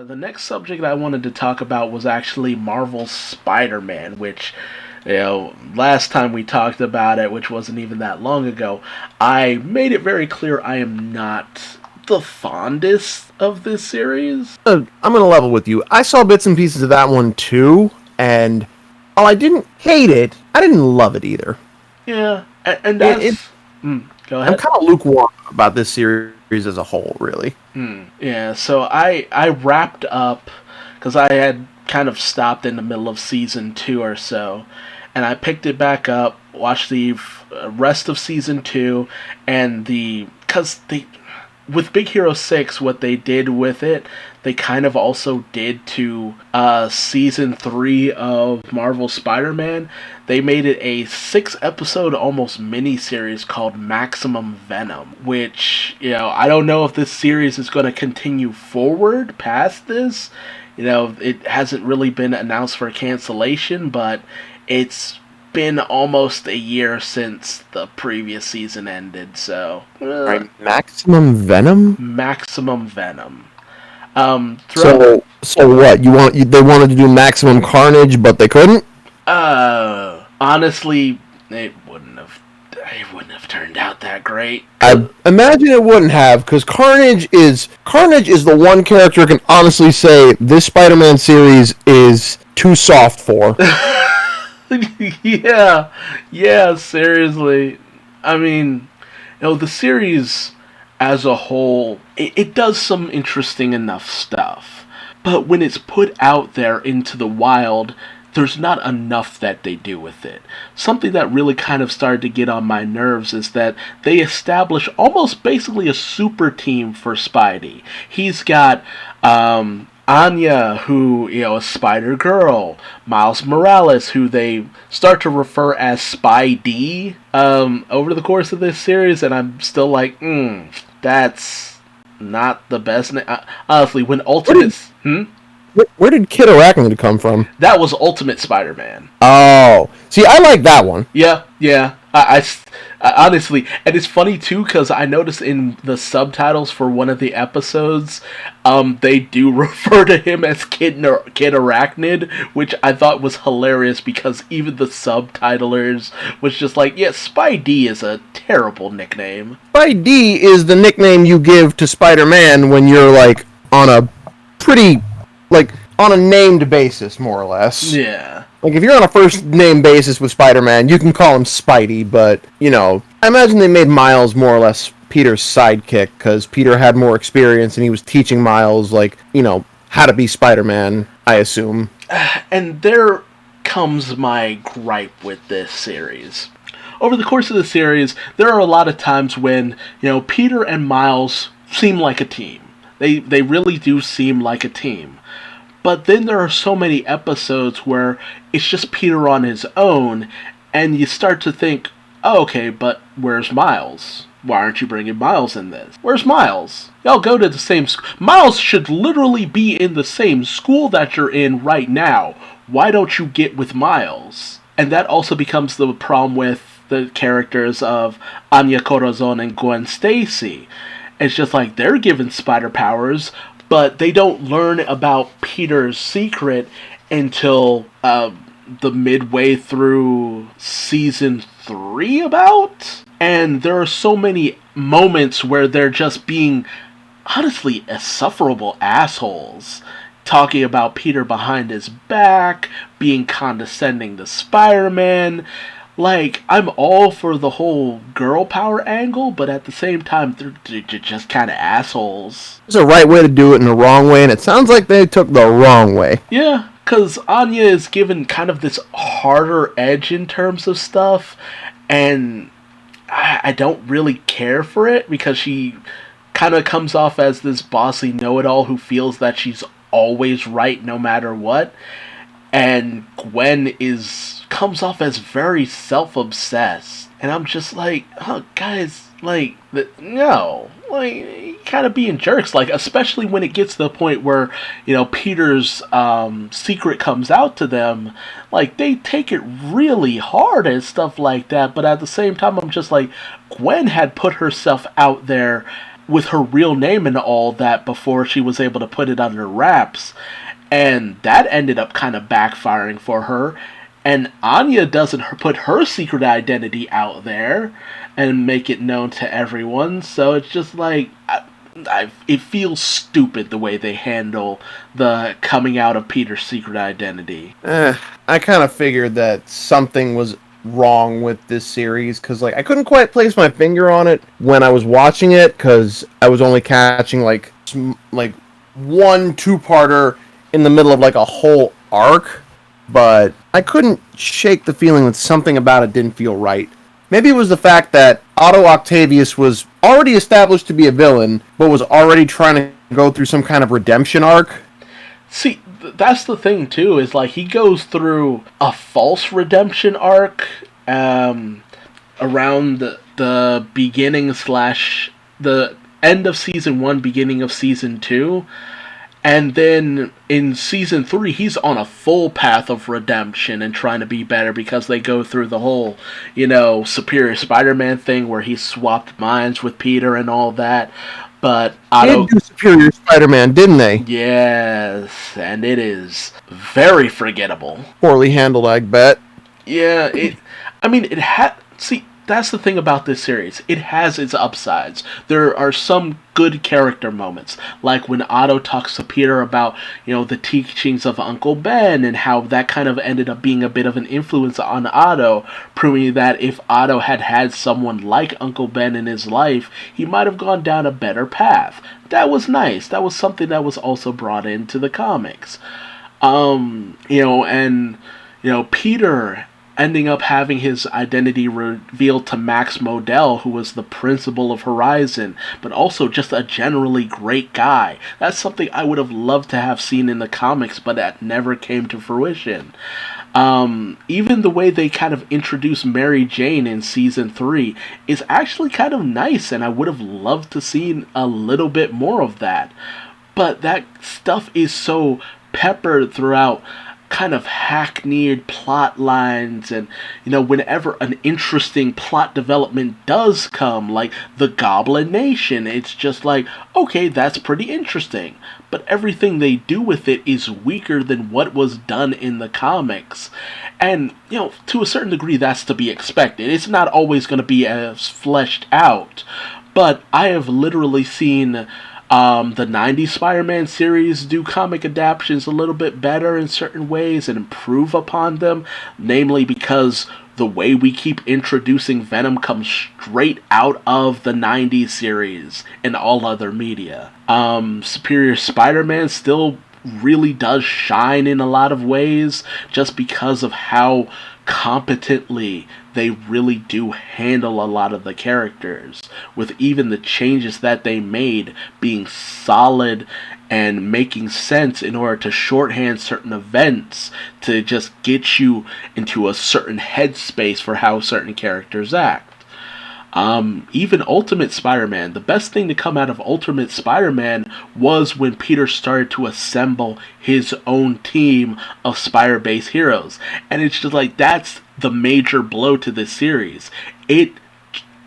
The next subject I wanted to talk about was actually Marvel's Spider-Man, which, last time we talked about it, which wasn't even that long ago, I made it very clear I am not the fondest of this series. I'm going to level with you. I saw bits and pieces of that one too, and while I didn't hate it, I didn't love it either. Yeah, and that's... Go ahead. I'm kind of lukewarm about this series as a whole, really. Yeah, so I wrapped up, because I had kind of stopped in the middle of season 2 or so, and I picked it back up, watched the rest of season 2, and with Big Hero 6, what they did with it, they kind of also did to season 3 of Marvel Spider-Man. They made it a 6-episode almost mini-series called Maximum Venom, which, I don't know if this series is going to continue forward past this. It hasn't really been announced for cancellation, but it's been almost a year since the previous season ended, so... Right, Maximum Venom? Maximum Venom. So what? They wanted to do Maximum Carnage, but they couldn't? Honestly, it wouldn't have turned out that great. I imagine it wouldn't have, because Carnage is the one character I can honestly say this Spider-Man series is too soft for. Yeah, seriously. I mean, the series as a whole, it does some interesting enough stuff. But when it's put out there into the wild, there's not enough that they do with it. Something that really kind of started to get on my nerves is that they establish almost basically a super team for Spidey. He's got, Anya, who, is Spider-Girl. Miles Morales, who they start to refer as Spidey, over the course of this series, and I'm still like, that's not the best name. Honestly, when Ultimate's... Where did Kid Arachnid come from? That was Ultimate Spider-Man. Oh. See, I like that one. Yeah. I honestly, and it's funny too, because I noticed in the subtitles for one of the episodes, they do refer to him as Kid Arachnid, which I thought was hilarious, because even the subtitlers was just like, yeah, Spidey is a terrible nickname. Spidey is the nickname you give to Spider-Man when you're, on a pretty... on a named basis, more or less. Yeah. If you're on a first name basis with Spider-Man, you can call him Spidey, but, I imagine they made Miles more or less Peter's sidekick, because Peter had more experience and he was teaching Miles, how to be Spider-Man, I assume. And there comes my gripe with this series. Over the course of the series, there are a lot of times when, Peter and Miles seem like a team. They really do seem like a team. But then there are so many episodes where it's just Peter on his own, and you start to think, oh, okay, but where's Miles? Why aren't you bringing Miles in this? Where's Miles? Y'all go to the same school. Miles should literally be in the same school that you're in right now. Why don't you get with Miles? And that also becomes the problem with the characters of Anya Corazon and Gwen Stacy. It's just like they're given spider powers, but they don't learn about Peter's secret until the midway through season 3 about. And there are so many moments where they're just being, honestly, insufferable assholes. Talking about Peter behind his back, being condescending to Spider-Man. I'm all for the whole girl power angle, but at the same time, they're just kind of assholes. There's a right way to do it and a wrong way, and it sounds like they took the wrong way. Yeah, because Anya is given kind of this harder edge in terms of stuff, and I don't really care for it, because she kind of comes off as this bossy know-it-all who feels that she's always right no matter what, and Gwen comes off as very self-obsessed. And I'm just like, oh, guys, no. You kind of being jerks. Especially when it gets to the point where, Peter's secret comes out to them. They take it really hard and stuff like that. But at the same time, I'm just like, Gwen had put herself out there with her real name and all that before she was able to put it under wraps. And that ended up kind of backfiring for her. And Anya doesn't put her secret identity out there and make it known to everyone. So it's just like, it feels stupid the way they handle the coming out of Peter's secret identity. I kind of figured that something was wrong with this series, because like I couldn't quite place my finger on it when I was watching it, because I was only catching like one two-parter in the middle of like a whole arc, but I couldn't shake the feeling that something about it didn't feel right. Maybe it was the fact that Otto Octavius was already established to be a villain, but was already trying to go through some kind of redemption arc. See, that's the thing too, is like he goes through a false redemption arc around the beginning / the end of season 1, beginning of season 2. And then in season 3, he's on a full path of redemption and trying to be better, because they go through the whole, Superior Spider-Man thing where he swapped minds with Peter and all that. But Otto... They did do Superior Spider-Man, didn't they? Yes, and it is very forgettable. Poorly handled, I bet. Yeah, See, that's the thing about this series. It has its upsides. There are some good character moments, like when Otto talks to Peter about, the teachings of Uncle Ben, and how that kind of ended up being a bit of an influence on Otto, proving that if Otto had had someone like Uncle Ben in his life, he might have gone down a better path. That was nice. That was something that was also brought into the comics. Peter ending up having his identity revealed to Max Modell, who was the principal of Horizon, but also just a generally great guy. That's something I would have loved to have seen in the comics, but that never came to fruition. Even the way they kind of introduced Mary Jane in season 3 is actually kind of nice, and I would have loved to see a little bit more of that. But that stuff is so peppered throughout kind of hackneyed plot lines, and whenever an interesting plot development does come, like the Goblin Nation, it's just like, okay, that's pretty interesting, but everything they do with it is weaker than what was done in the comics. And to a certain degree, that's to be expected. It's not always going to be as fleshed out, but I have literally seen the 90s Spider-Man series do comic adaptations a little bit better in certain ways and improve upon them, namely because the way we keep introducing Venom comes straight out of the 90s series and all other media. Superior Spider-Man still really does shine in a lot of ways, just because of how competently they really do handle a lot of the characters, with even the changes that they made being solid and making sense in order to shorthand certain events to just get you into a certain headspace for how certain characters act. Even Ultimate Spider-Man, the best thing to come out of Ultimate Spider-Man was when Peter started to assemble his own team of Spider-Base heroes. And it's just like, that's the major blow to this series. It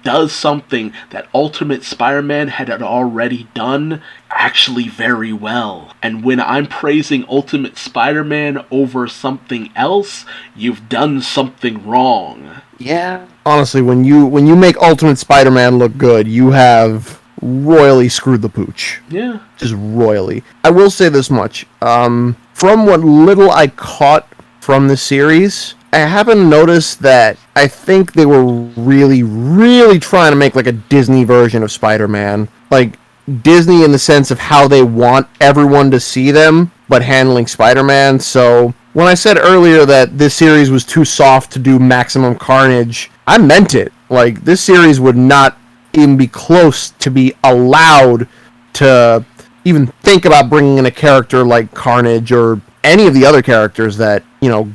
does something that Ultimate Spider-Man had already done actually very well. And when I'm praising Ultimate Spider-Man over something else, you've done something wrong. Yeah. Honestly, when you make Ultimate Spider-Man look good, you have royally screwed the pooch. Yeah. Just royally. I will say this much. From what little I caught from the series, I happen to notice that I think they were really, really trying to make like a Disney version of Spider-Man. Like, Disney in the sense of how they want everyone to see them, but handling Spider-Man. So when I said earlier that this series was too soft to do Maximum Carnage, I meant it. Like, this series would not even be close to be allowed to even think about bringing in a character like Carnage or any of the other characters that,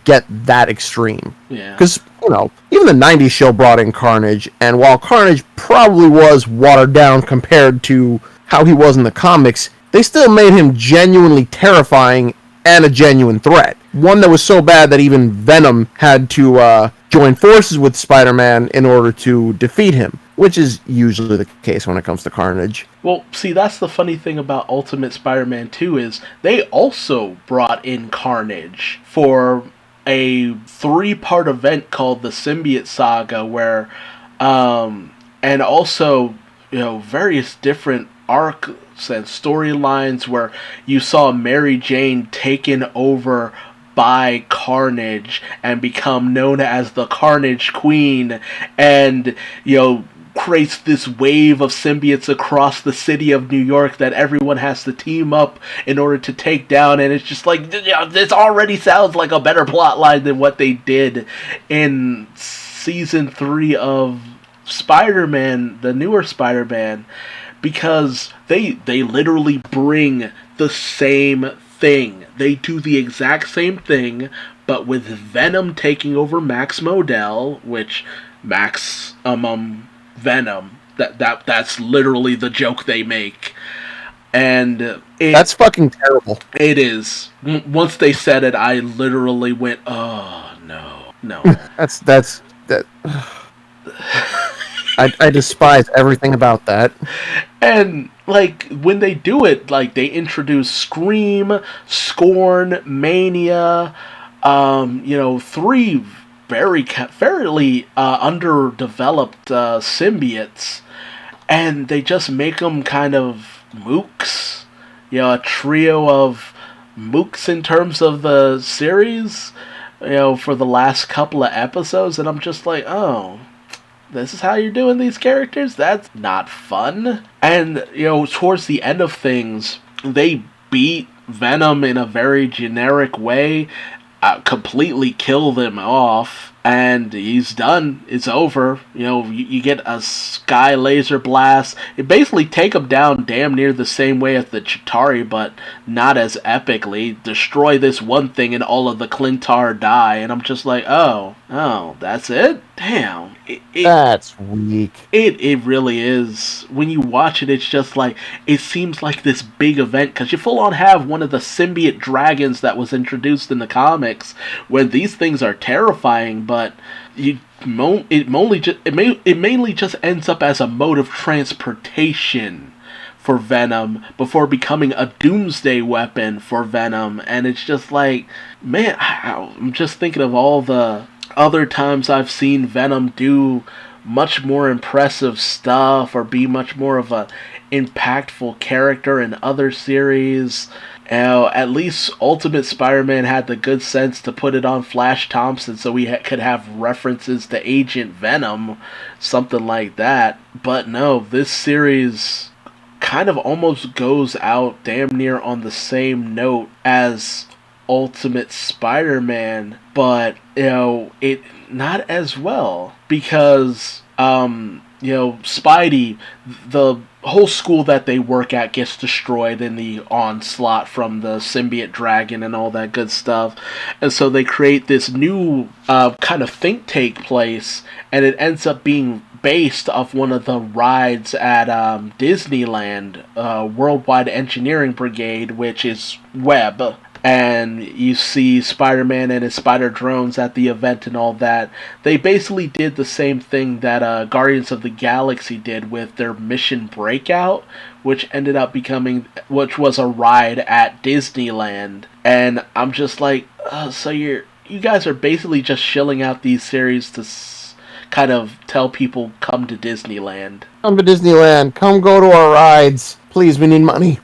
get that extreme. Yeah. Because, even the 90s show brought in Carnage, and while Carnage probably was watered down compared to how he was in the comics, they still made him genuinely terrifying and a genuine threat. One that was so bad that even Venom had to join forces with Spider-Man in order to defeat him. which is usually the case when it comes to Carnage. Well, see, that's the funny thing about Ultimate Spider-Man 2 is they also brought in Carnage for a 3-part event called the Symbiote Saga, where, and also, various different arcs and storylines where you saw Mary Jane taken over by Carnage and become known as the Carnage Queen, and creates this wave of symbiotes across the city of New York that everyone has to team up in order to take down. And it's just like, this already sounds like a better plotline than what they did in season 3 of Spider-Man, the newer Spider-Man, because they literally bring the same thing. They do the exact same thing, but with Venom taking over Max Modell, which Max Venom. That's literally the joke they make. And that's fucking terrible. It is. Once they said it, I literally went, "Oh no." That's I despise everything about that. And when they do it, they introduce Scream, Scorn, Mania, 3 fairly underdeveloped symbiotes, and they just make them kind of mooks, a trio of mooks in terms of the series, for the last couple of episodes, and I'm just like, oh, this is how you're doing these characters? That's not fun. And, towards the end of things, they beat Venom in a very generic way, completely kill them off, and he's done. It's over. You get a sky laser blast. It basically take him down damn near the same way as the Chitauri, but not as epically. Destroy this one thing and all of the Clintar die, and I'm just like, oh, that's it? Damn. That's weak. It really is. When you watch it, it's just like, it seems like this big event, because you full on have one of the symbiote dragons that was introduced in the comics, when these things are terrifying, but it mainly just ends up as a mode of transportation for Venom before becoming a doomsday weapon for Venom. And it's just like, man, I'm just thinking of all the other times I've seen Venom do much more impressive stuff or be much more of a impactful character in other series. At least Ultimate Spider-Man had the good sense to put it on Flash Thompson so we could have references to Agent Venom, something like that. But no, this series kind of almost goes out damn near on the same note as Ultimate Spider-Man, but it not as well, because Spidey, the whole school that they work at gets destroyed in the onslaught from the symbiote dragon and all that good stuff, and so they create this new kind of think tank place, and it ends up being based off one of the rides at Disneyland, Worldwide Engineering Brigade, which is Webb. And you see Spider-Man and his spider drones at the event and all that. They basically did the same thing that Guardians of the Galaxy did with their Mission Breakout, which ended up which was a ride at Disneyland. And I'm just like, so you guys are basically just shilling out these series to kind of tell people, come to Disneyland. Come to Disneyland. Come go to our rides. Please, we need money.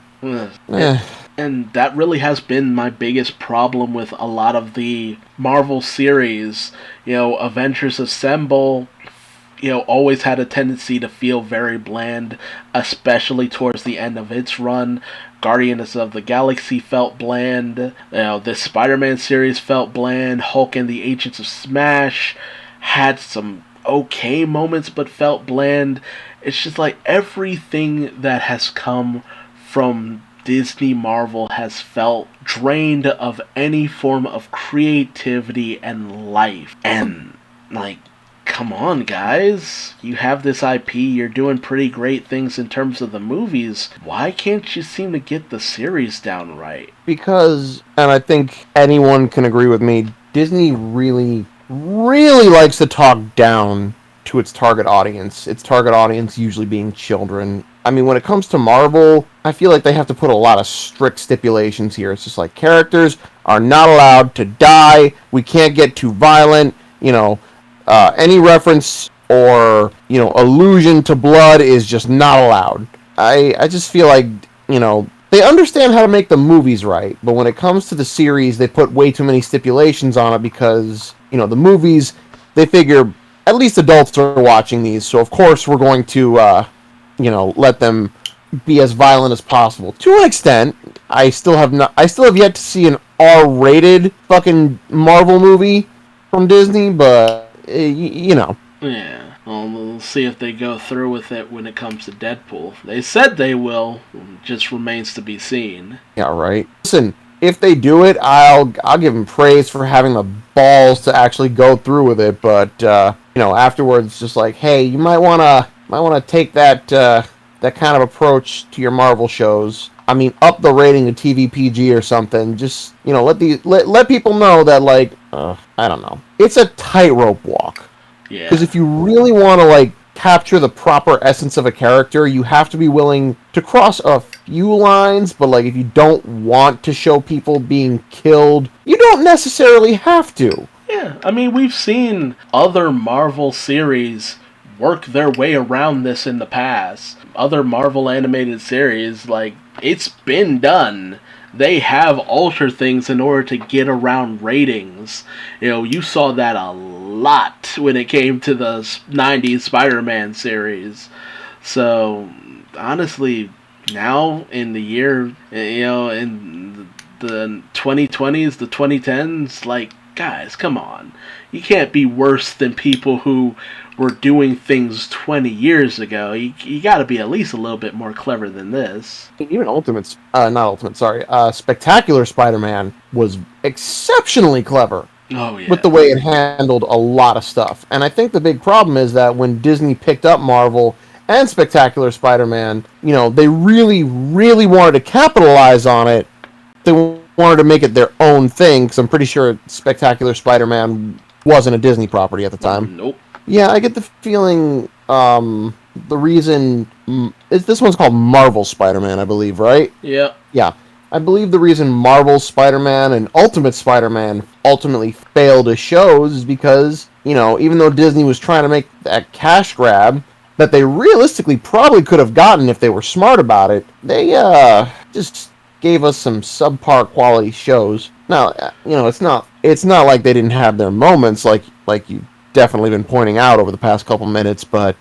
And that really has been my biggest problem with a lot of the Marvel series. Avengers Assemble, always had a tendency to feel very bland, especially towards the end of its run. Guardians of the Galaxy felt bland. This Spider-Man series felt bland. Hulk and the Agents of Smash had some okay moments, but felt bland. It's just like everything that has come from Disney Marvel has felt drained of any form of creativity and life. And, come on, guys. You have this IP, you're doing pretty great things in terms of the movies. Why can't you seem to get the series down right? Because, and I think anyone can agree with me, Disney really, really likes to talk down to its target audience. Its target audience usually being children. I mean, when it comes to Marvel, I feel like they have to put a lot of strict stipulations here. It's just like characters are not allowed to die. We can't get too violent. Any reference or allusion to blood is just not allowed. I just feel like they understand how to make the movies right, but when it comes to the series, they put way too many stipulations on it because the movies, they figure at least adults are watching these, so of course we're going to let them be as violent as possible. To an extent, I still have yet to see an R-rated fucking Marvel movie from Disney, but Yeah. Well, we'll see if they go through with it when it comes to Deadpool. They said they will. Just remains to be seen. Yeah, right. Listen, if they do it, I'll give them praise for having the balls to actually go through with it. But afterwards, just like, hey, you might wanna take that kind of approach to your Marvel shows. I mean, up the rating to TV PG or something. Just let people know that I don't know. It's a tightrope walk. Yeah. Because if you really want to capture the proper essence of a character, you have to be willing to cross a few lines. But if you don't want to show people being killed, you don't necessarily have to. Yeah, I mean, we've seen other Marvel series work their way around this in the past. Other Marvel animated series, it's been done. They have altered things in order to get around ratings. You saw that a lot when it came to the 90s Spider-Man series. So, honestly, now in the year, in the 2020s, the 2010s, guys, come on. You can't be worse than people who were doing things 20 years ago. You gotta be at least a little bit more clever than this. Even Spectacular Spider-Man was exceptionally clever. Oh, yeah. With the way it handled a lot of stuff. And I think the big problem is that when Disney picked up Marvel and Spectacular Spider-Man, they really, really wanted to capitalize on it. They wanted to make it their own thing, because I'm pretty sure Spectacular Spider-Man wasn't a Disney property at the time. Nope. Yeah, I get the feeling the reason... this one's called Marvel Spider-Man, I believe, right? Yeah. Yeah. I believe the reason Marvel Spider-Man and Ultimate Spider-Man ultimately failed as shows is because, even though Disney was trying to make that cash grab that they realistically probably could have gotten if they were smart about it, they just gave us some subpar quality shows. Now, it's not like they didn't have their moments like you definitely been pointing out over the past couple minutes, but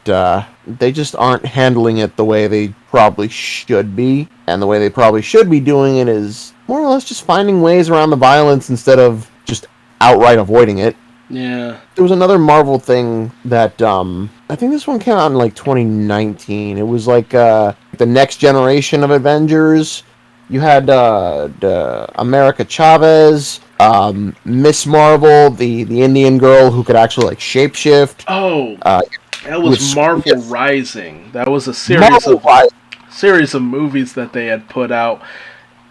they just aren't handling it the way they probably should be. And the way they probably should be doing it is more or less just finding ways around the violence instead of just outright avoiding it. Yeah. There was another Marvel thing that I think this one came out in 2019. It was the next generation of Avengers. You had America Chavez, Miss Marvel, the Indian girl who could actually shapeshift. Oh, that was Marvel Rising. That was a series of movies that they had put out.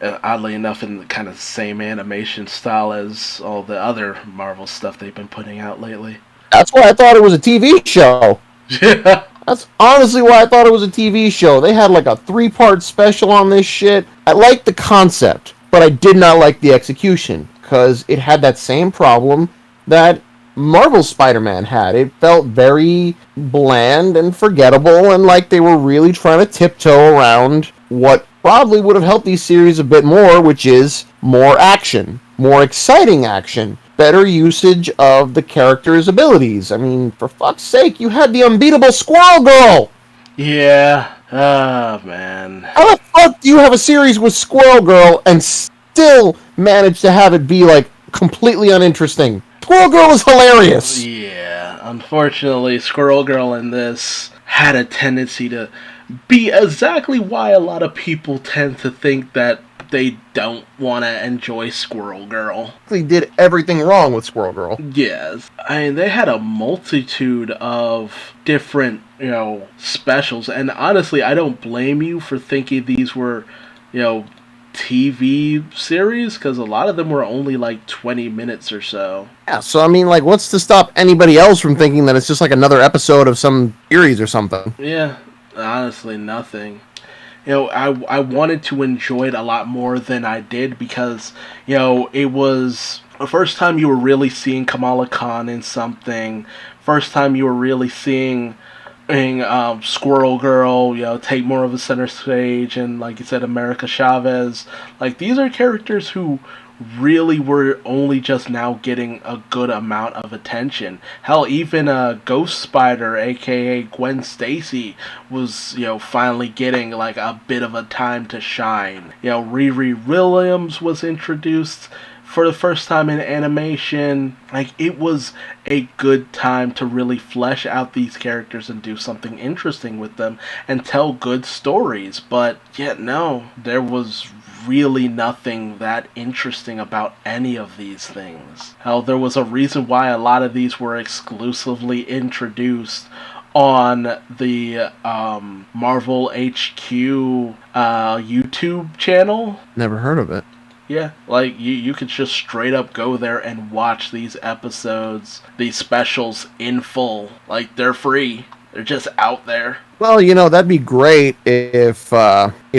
Oddly enough, in the kind of same animation style as all the other Marvel stuff they've been putting out lately. That's why I thought it was a TV show. Yeah. That's honestly why I thought it was a TV show. They had a 3-part special on this shit. I liked the concept, but I did not like the execution, because it had that same problem that Marvel Spider-Man had. It felt very bland and forgettable, and like they were really trying to tiptoe around what probably would have helped these series a bit more, which is more action, more exciting action, better usage of the character's abilities. I mean, for fuck's sake, you had the unbeatable Squirrel Girl! Yeah. Oh, man. How the fuck do you have a series with Squirrel Girl and still manage to have it be, completely uninteresting? Squirrel Girl is hilarious! Yeah. Unfortunately, Squirrel Girl in this had a tendency to be exactly why a lot of people tend to think that they don't want to enjoy Squirrel Girl. They did everything wrong with Squirrel Girl. Yes. I mean, they had a multitude of different, specials, and honestly, I don't blame you for thinking these were, TV series, because a lot of them were only like 20 minutes or so. Yeah, so I mean, like, what's to stop anybody else from thinking that it's just like another episode of some series or something? Yeah, honestly, nothing. I wanted to enjoy it a lot more than I did because, it was the first time you were really seeing Kamala Khan in something. First time you were really seeing Squirrel Girl, take more of a center stage, and like you said, America Chavez. Like, these are characters who really were only just now getting a good amount of attention. Hell, even Ghost Spider, aka Gwen Stacy, was finally getting like a bit of a time to shine. Riri Williams was introduced for the first time in animation. Like, it was a good time to really flesh out these characters and do something interesting with them and tell good stories. But yet, no, there was really nothing that interesting about any of these things. Hell, there was a reason why a lot of these were exclusively introduced on the Marvel HQ YouTube channel. Never heard of it. Yeah, like, you could just straight up go there and watch these episodes, these specials in full. Like, they're free. They're just out there. Well, that'd be great if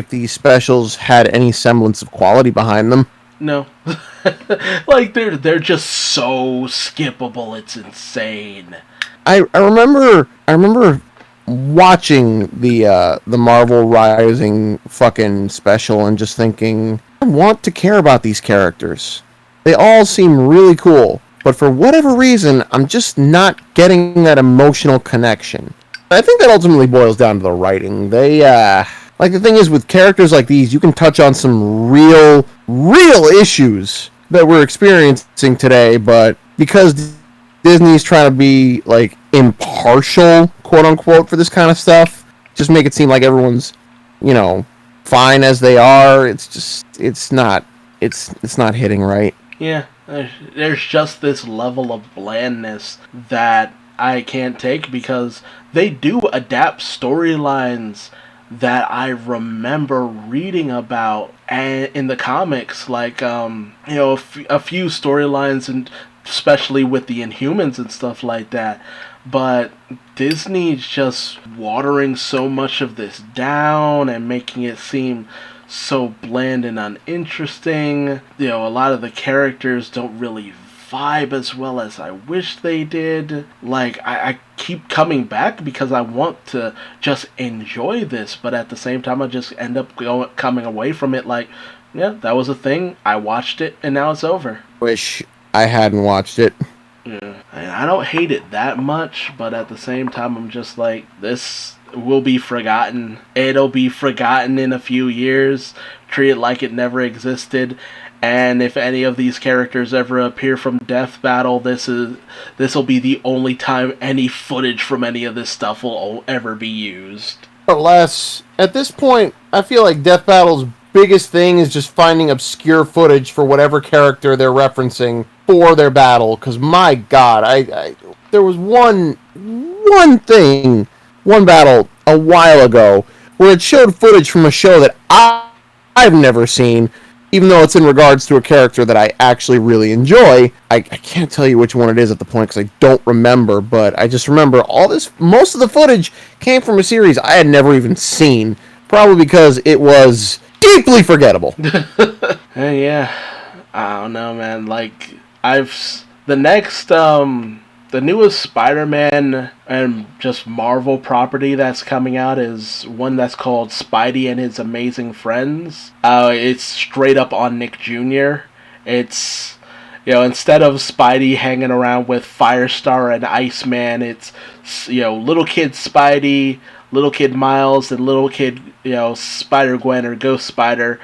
these specials had any semblance of quality behind them. No. Like, they're just so skippable, it's insane. I remember watching the Marvel Rising fucking special and just thinking, I want to care about these characters. They all seem really cool, but for whatever reason, I'm just not getting that emotional connection. I think that ultimately boils down to the writing. They, like, the thing is, with characters like these, you can touch on some real issues that we're experiencing today, but because Disney's trying to be, like, impartial, quote-unquote, for this kind of stuff, just make it seem like everyone's, fine as they are. It's not hitting right. Yeah, there's just this level of blandness that I can't take, because they do adapt storylines that I remember reading about in the comics, like a few storylines, and especially with the Inhumans and stuff like that. But Disney's just watering so much of this down and making it seem so bland and uninteresting. A lot of the characters don't really vibe as well as I wish they did. Like, I keep coming back because I want to just enjoy this, but at the same time I just end up coming away from it like, yeah, that was a thing, I watched it, and now it's over. Wish I hadn't watched it. Yeah, I don't hate it that much, but at the same time I'm just like, this will be forgotten. It'll be forgotten in a few years. Treat it like it never existed. And if any of these characters ever appear from Death Battle, this will be the only time any footage from any of this stuff will ever be used. Unless, at this point, I feel like Death Battle's biggest thing is just finding obscure footage for whatever character they're referencing for their battle. Because, my God, there was one battle a while ago where it showed footage from a show that I've never seen, even though it's in regards to a character that I actually really enjoy. I can't tell you which one it is at the point because I don't remember, but I just remember most of the footage came from a series I had never even seen, probably because it was deeply forgettable. Yeah, I don't know, man. Like, the newest Spider-Man and just Marvel property that's coming out is one that's called Spidey and His Amazing Friends. It's straight up on Nick Jr. It's, instead of Spidey hanging around with Firestar and Iceman, it's, little kid Spidey, little kid Miles, and little kid, Spider-Gwen or Ghost Spider,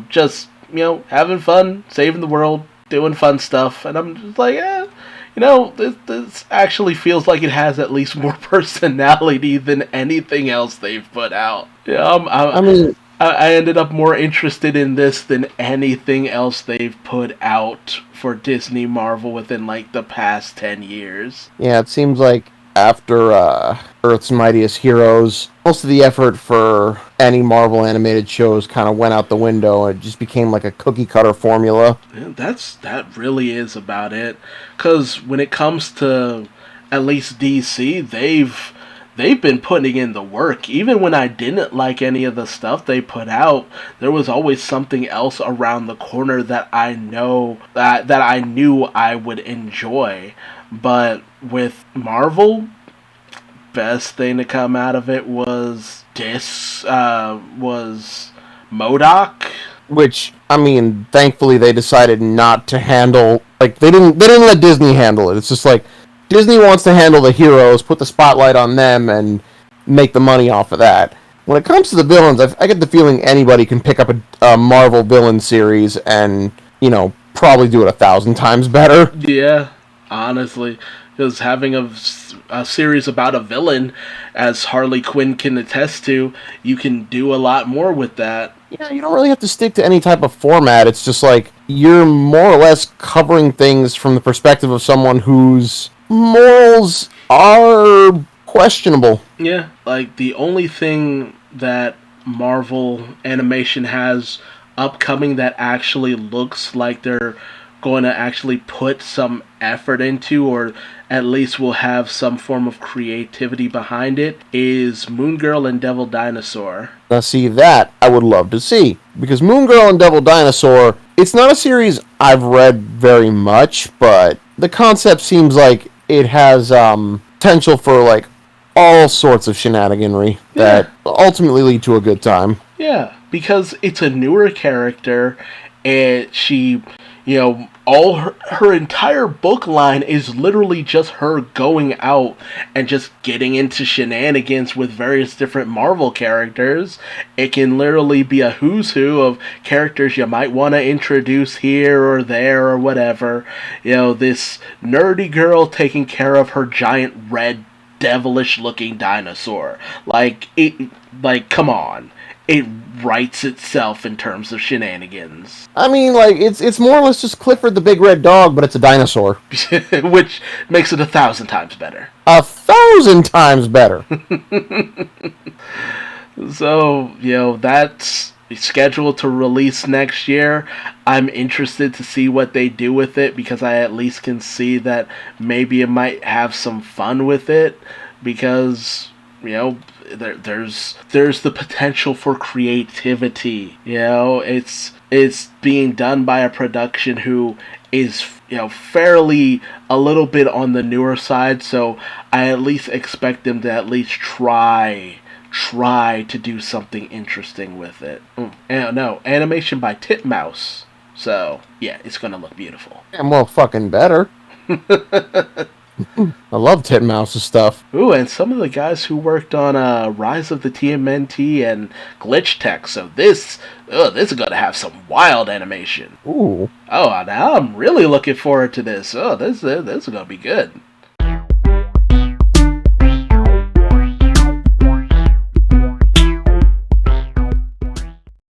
just, having fun, saving the world, doing fun stuff. And I'm just like, this actually feels like it has at least more personality than anything else they've put out. I ended up more interested in this than anything else they've put out for Disney Marvel within, like, the past 10 years. Yeah, it seems like after Earth's Mightiest Heroes, most of the effort for any Marvel animated shows kind of went out the window. It just became like a cookie cutter formula. Yeah, that really is about it. Because when it comes to at least DC, they've been putting in the work. Even when I didn't like any of the stuff they put out, there was always something else around the corner that I knew I would enjoy. But with Marvel, best thing to come out of it was MODOK. Which, I mean, thankfully they decided not to handle, like, they didn't let Disney handle it. It's just like, Disney wants to handle the heroes, put the spotlight on them, and make the money off of that. When it comes to the villains, I get the feeling anybody can pick up a Marvel villain series and, probably do it 1,000 times better. Yeah, honestly. Because having a series about a villain, as Harley Quinn can attest to, you can do a lot more with that. Yeah, you don't really have to stick to any type of format. It's just like, you're more or less covering things from the perspective of someone whose morals are questionable. Yeah, like the only thing that Marvel Animation has upcoming that actually looks like they're going to actually put some effort into, or at least will have some form of creativity behind it, is Moon Girl and Devil Dinosaur. Now see, that I would love to see. Because Moon Girl and Devil Dinosaur, it's not a series I've read very much, but the concept seems like it has potential for like all sorts of shenaniganry that ultimately lead to a good time. Yeah, because it's a newer character, and she, all her entire book line is literally just her going out and just getting into shenanigans with various different Marvel characters. It can literally be a who's who of characters you might want to introduce here or there or whatever. This nerdy girl taking care of her giant red devilish looking dinosaur. Come on. It writes itself in terms of shenanigans. I mean, like, it's more or less just Clifford the Big Red Dog, but it's a dinosaur. Which makes it 1,000 times better. 1,000 times better. So, that's scheduled to release next year. I'm interested to see what they do with it, because I at least can see that maybe it might have some fun with it, because, there's the potential for creativity. It's being done by a production who is fairly a little bit on the newer side, so I at least expect them to at least try to do something interesting with it. No, animation by Titmouse. So, yeah, it's gonna look beautiful. And well, fucking better. I love Titmouse's stuff. Ooh, and some of the guys who worked on Rise of the TMNT and Glitch Tech, so this is gonna have some wild animation. Ooh. Oh, now I'm really looking forward to this. Oh, this is gonna be good.